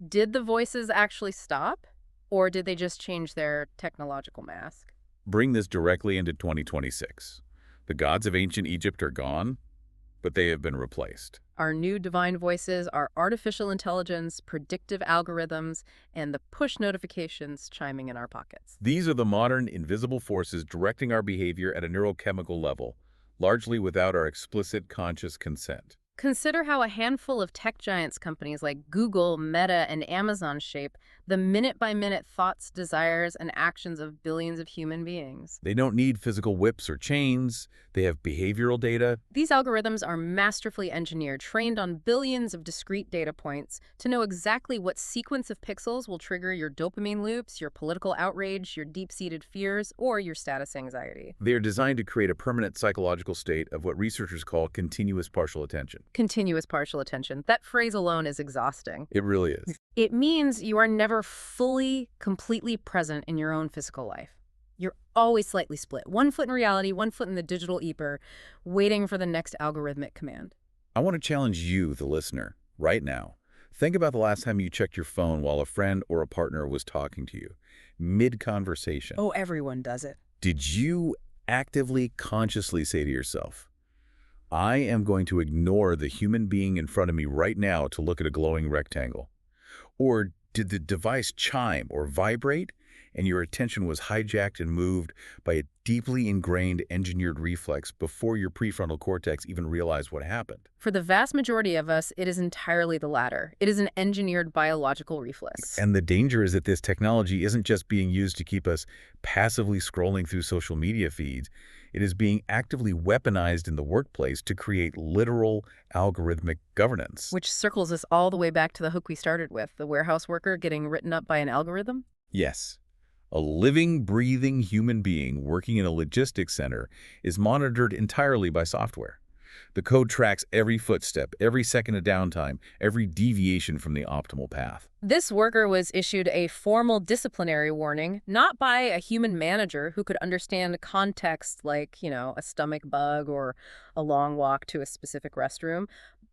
Did the voices actually stop, or did they just change their technological mask? Bring this directly into 2026. The gods of ancient Egypt are gone, but they have been replaced. Our new divine voices are artificial intelligence, predictive algorithms, and the push notifications chiming in our pockets. These are the modern, invisible forces directing our behavior at a neurochemical level, largely without our explicit conscious consent. Consider how a handful of tech giants companies like Google, Meta, and Amazon shape the minute-by-minute thoughts, desires, and actions of billions of human beings. They don't need physical whips or chains. They have behavioral data. These algorithms are masterfully engineered, trained on billions of discrete data points to know exactly what sequence of pixels will trigger your dopamine loops, your political outrage, your deep-seated fears, or your status anxiety. They are designed to create a permanent psychological state of what researchers call continuous partial attention. Continuous partial attention. That phrase alone is exhausting. It really is. It means you are never fully, completely present in your own physical life. You're always slightly split. One foot in reality, one foot in the digital ether, waiting for the next algorithmic command. I want to challenge you, the listener, right now. Think about the last time you checked your phone while a friend or a partner was talking to you, mid-conversation. Oh, everyone does it. Did you actively, consciously say to yourself, I am going to ignore the human being in front of me right now to look at a glowing rectangle? Or did the device chime or vibrate and your attention was hijacked and moved by a deeply ingrained engineered reflex before your prefrontal cortex even realized what happened? For the vast majority of us, it is entirely the latter. It is an engineered biological reflex. And the danger is that this technology isn't just being used to keep us passively scrolling through social media feeds. It is being actively weaponized in the workplace to create literal algorithmic governance. Which circles us all the way back to the hook we started with, the warehouse worker getting written up by an algorithm? Yes. A living, breathing human being working in a logistics center is monitored entirely by software. The code tracks every footstep, every second of downtime, every deviation from the optimal path. This worker was issued a formal disciplinary warning, not by a human manager who could understand context like, a stomach bug or a long walk to a specific restroom,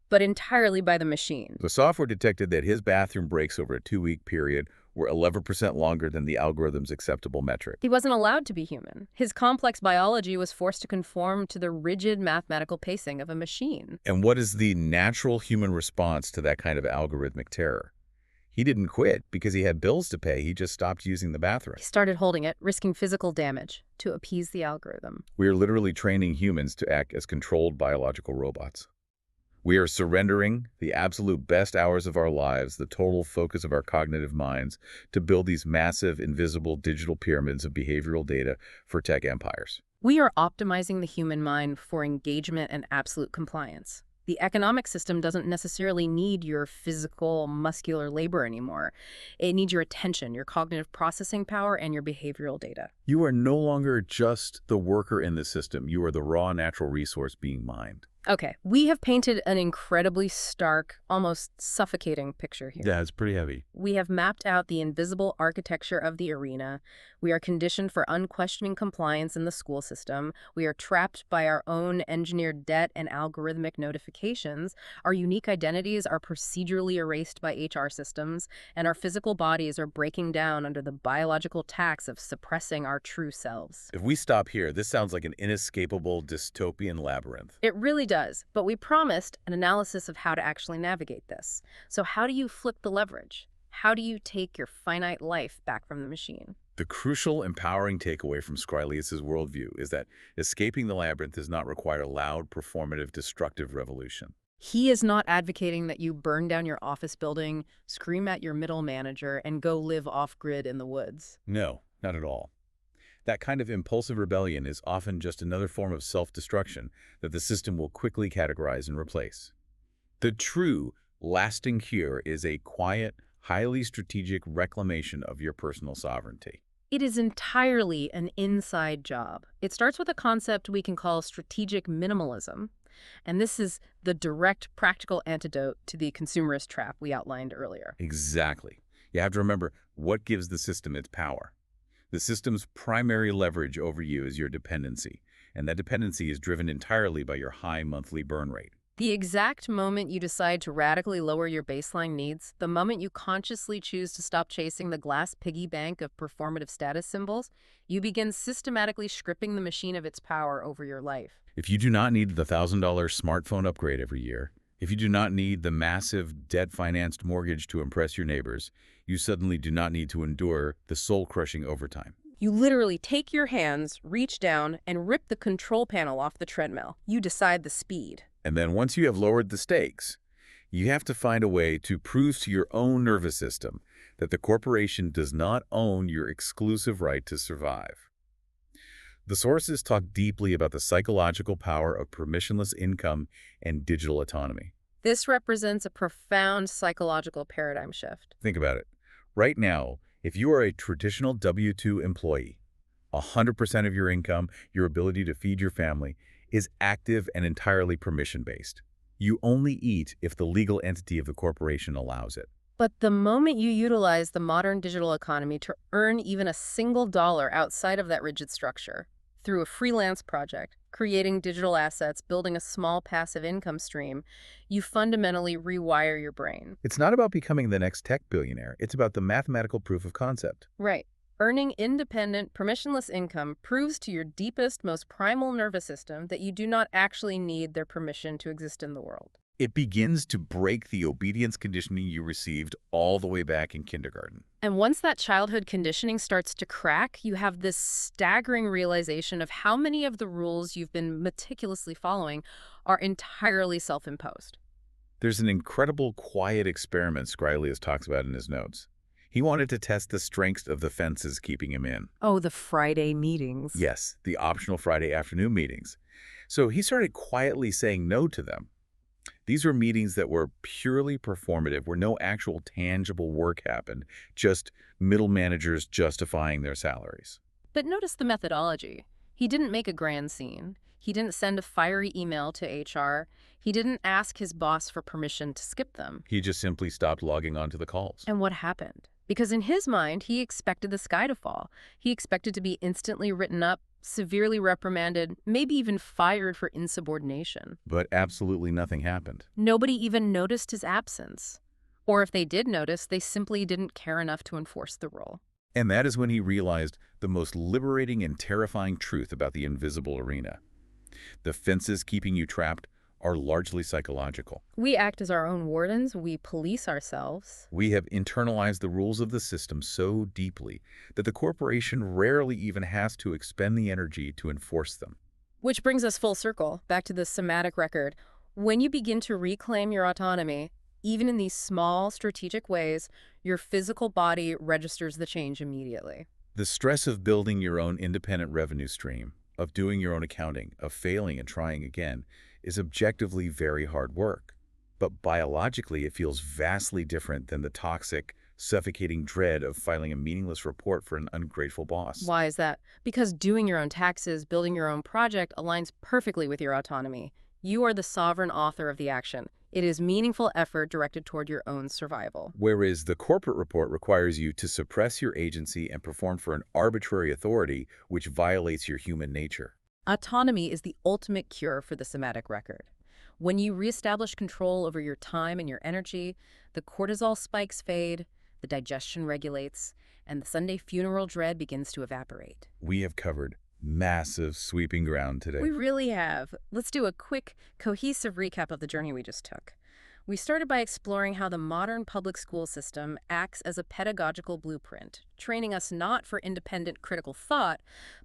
but entirely by the machine. The software detected that his bathroom breaks over a 2-week period were 11% longer than the algorithm's acceptable metric. He wasn't allowed to be human. His complex biology was forced to conform to the rigid mathematical pacing of a machine. And what is the natural human response to that kind of algorithmic terror? He didn't quit because he had bills to pay. He just stopped using the bathroom. He started holding it, risking physical damage to appease the algorithm. We are literally training humans to act as controlled biological robots. We are surrendering the absolute best hours of our lives, the total focus of our cognitive minds, to build these massive, invisible digital pyramids of behavioral data for tech empires. We are optimizing the human mind for engagement and absolute compliance. The economic system doesn't necessarily need your physical, muscular labor anymore. It needs your attention, your cognitive processing power, and your behavioral data. You are no longer just the worker in the system. You are the raw natural resource being mined. Okay, we have painted an incredibly stark, almost suffocating picture here. Yeah, it's pretty heavy. We have mapped out the invisible architecture of the arena. We are conditioned for unquestioning compliance in the school system. We are trapped by our own engineered debt and algorithmic notifications. Our unique identities are procedurally erased by HR systems, and our physical bodies are breaking down under the biological tax of suppressing our true selves. If we stop here, this sounds like an inescapable dystopian labyrinth. It really does, but we promised an analysis of how to actually navigate this. So how do you flip the leverage? How do you take your finite life back from the machine? The crucial, empowering takeaway from Scrilius's worldview is that escaping the labyrinth does not require loud, performative, destructive revolution. He is not advocating that you burn down your office building, scream at your middle manager, and go live off-grid in the woods. No, not at all. That kind of impulsive rebellion is often just another form of self-destruction that the system will quickly categorize and replace. The true, lasting cure is a quiet, highly strategic reclamation of your personal sovereignty. It is entirely an inside job. It starts with a concept we can call strategic minimalism, and this is the direct practical antidote to the consumerist trap we outlined earlier. Exactly. You have to remember what gives the system its power. The system's primary leverage over you is your dependency, and that dependency is driven entirely by your high monthly burn rate. The exact moment you decide to radically lower your baseline needs, the moment you consciously choose to stop chasing the glass piggy bank of performative status symbols, you begin systematically stripping the machine of its power over your life. If you do not need the $1,000 smartphone upgrade every year, if you do not need the massive debt-financed mortgage to impress your neighbors, you suddenly do not need to endure the soul-crushing overtime. You literally take your hands, reach down, and rip the control panel off the treadmill. You decide the speed. And then once you have lowered the stakes, you have to find a way to prove to your own nervous system that the corporation does not own your exclusive right to survive. The sources talk deeply about the psychological power of permissionless income and digital autonomy. This represents a profound psychological paradigm shift. Think about it. Right now, if you are a traditional W-2 employee, 100% of your income, your ability to feed your family, is active and entirely permission-based. You only eat if the legal entity of the corporation allows it. But the moment you utilize the modern digital economy to earn even a single dollar outside of that rigid structure, through a freelance project, creating digital assets, building a small passive income stream, you fundamentally rewire your brain. It's not about becoming the next tech billionaire. It's about the mathematical proof of concept. Right. Earning independent, permissionless income proves to your deepest, most primal nervous system that you do not actually need their permission to exist in the world. It begins to break the obedience conditioning you received all the way back in kindergarten. And once that childhood conditioning starts to crack, you have this staggering realization of how many of the rules you've been meticulously following are entirely self-imposed. There's an incredible quiet experiment Scrilius talks about in his notes. He wanted to test the strength of the fences keeping him in. Oh, the Friday meetings. Yes, the optional Friday afternoon meetings. So he started quietly saying no to them. These were meetings that were purely performative, where no actual tangible work happened, just middle managers justifying their salaries. But notice the methodology. He didn't make a grand scene. He didn't send a fiery email to HR. He didn't ask his boss for permission to skip them. He just simply stopped logging on to the calls. And what happened? Because in his mind, he expected the sky to fall. He expected to be instantly written up, severely reprimanded, maybe even fired for insubordination. But absolutely nothing happened. Nobody even noticed his absence. Or if they did notice, they simply didn't care enough to enforce the rule. And that is when he realized the most liberating and terrifying truth about the invisible arena. The fences keeping you trapped are largely psychological. We act as our own wardens. We police ourselves. We have internalized the rules of the system so deeply that the corporation rarely even has to expend the energy to enforce them. Which brings us full circle, back to the somatic record. When you begin to reclaim your autonomy, even in these small, strategic ways, your physical body registers the change immediately. The stress of building your own independent revenue stream, of doing your own accounting, of failing and trying again, is objectively very hard work. But biologically, it feels vastly different than the toxic, suffocating dread of filing a meaningless report for an ungrateful boss. Why is that? Because doing your own taxes, building your own project aligns perfectly with your autonomy. You are the sovereign author of the action. It is meaningful effort directed toward your own survival. Whereas the corporate report requires you to suppress your agency and perform for an arbitrary authority which violates your human nature. Autonomy is the ultimate cure for the somatic record. When you reestablish control over your time and your energy, the cortisol spikes fade, the digestion regulates, and the Sunday funeral dread begins to evaporate. We have covered massive, sweeping ground today. We really have. Let's do a quick, cohesive recap of the journey we just took. We started by exploring how the modern public school system acts as a pedagogical blueprint, training us not for independent critical thought,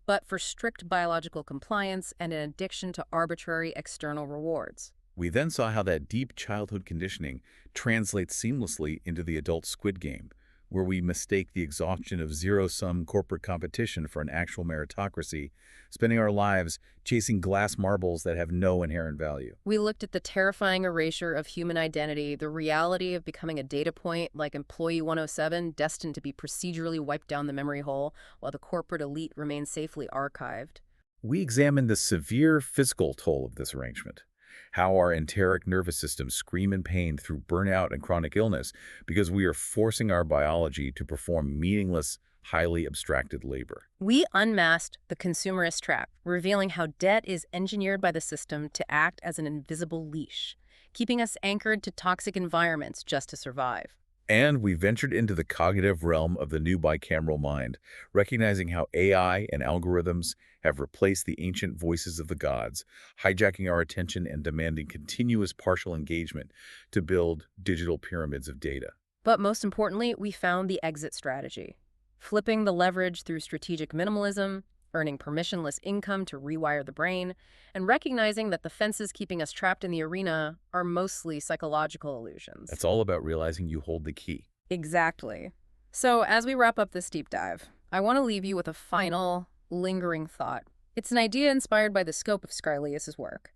but for strict biological compliance and an addiction to arbitrary external rewards. We then saw how that deep childhood conditioning translates seamlessly into the adult Squid Game, where we mistake the exhaustion of zero-sum corporate competition for an actual meritocracy, spending our lives chasing glass marbles that have no inherent value. We looked at the terrifying erasure of human identity, the reality of becoming a data point like Employee 107, destined to be procedurally wiped down the memory hole, while the corporate elite remains safely archived. We examined the severe physical toll of this arrangement, how our enteric nervous systems scream in pain through burnout and chronic illness because we are forcing our biology to perform meaningless, highly abstracted labor. We unmasked the consumerist trap, revealing how debt is engineered by the system to act as an invisible leash, keeping us anchored to toxic environments just to survive. And we ventured into the cognitive realm of the new bicameral mind, recognizing how AI and algorithms have replaced the ancient voices of the gods, hijacking our attention and demanding continuous partial engagement to build digital pyramids of data. But most importantly, we found the exit strategy, flipping the leverage through strategic minimalism, earning permissionless income to rewire the brain, and recognizing that the fences keeping us trapped in the arena are mostly psychological illusions. It's all about realizing you hold the key. Exactly. So as we wrap up this deep dive, I want to leave you with a final, lingering thought. It's an idea inspired by the scope of Scrilius's work,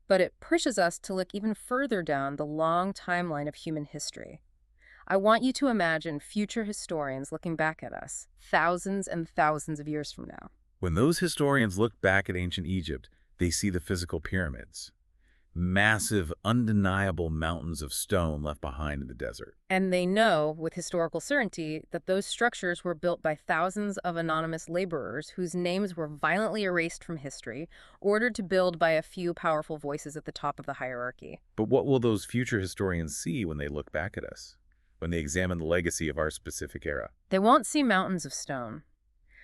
but it pushes us to look even further down the long timeline of human history. I want you to imagine future historians looking back at us, thousands and thousands of years from now. When those historians look back at ancient Egypt, they see the physical pyramids, massive, undeniable mountains of stone left behind in the desert. And they know, with historical certainty, that those structures were built by thousands of anonymous laborers whose names were violently erased from history, ordered to build by a few powerful voices at the top of the hierarchy. But what will those future historians see when they look back at us, when they examine the legacy of our specific era? They won't see mountains of stone.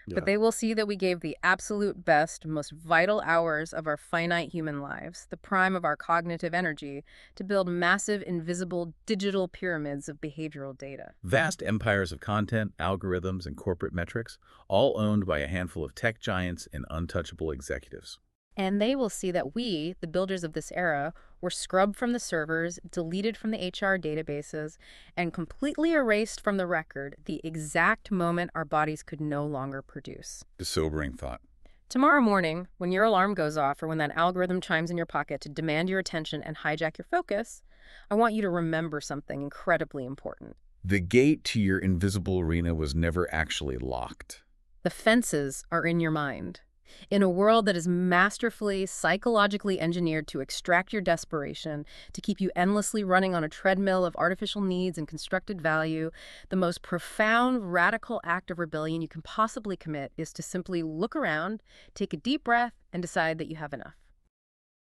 But they will see that we gave the absolute best, most vital hours of our finite human lives, the prime of our cognitive energy, to build massive, invisible, digital pyramids of behavioral data. Vast empires of content, algorithms, and corporate metrics, all owned by a handful of tech giants and untouchable executives. And they will see that we, the builders of this era, were scrubbed from the servers, deleted from the HR databases, and completely erased from the record the exact moment our bodies could no longer produce. A sobering thought. Tomorrow morning, when your alarm goes off or when that algorithm chimes in your pocket to demand your attention and hijack your focus, I want you to remember something incredibly important. The gate to your invisible arena was never actually locked. The fences are in your mind. In a world that is masterfully, psychologically engineered to extract your desperation, to keep you endlessly running on a treadmill of artificial needs and constructed value, the most profound, radical act of rebellion you can possibly commit is to simply look around, take a deep breath, and decide that you have enough.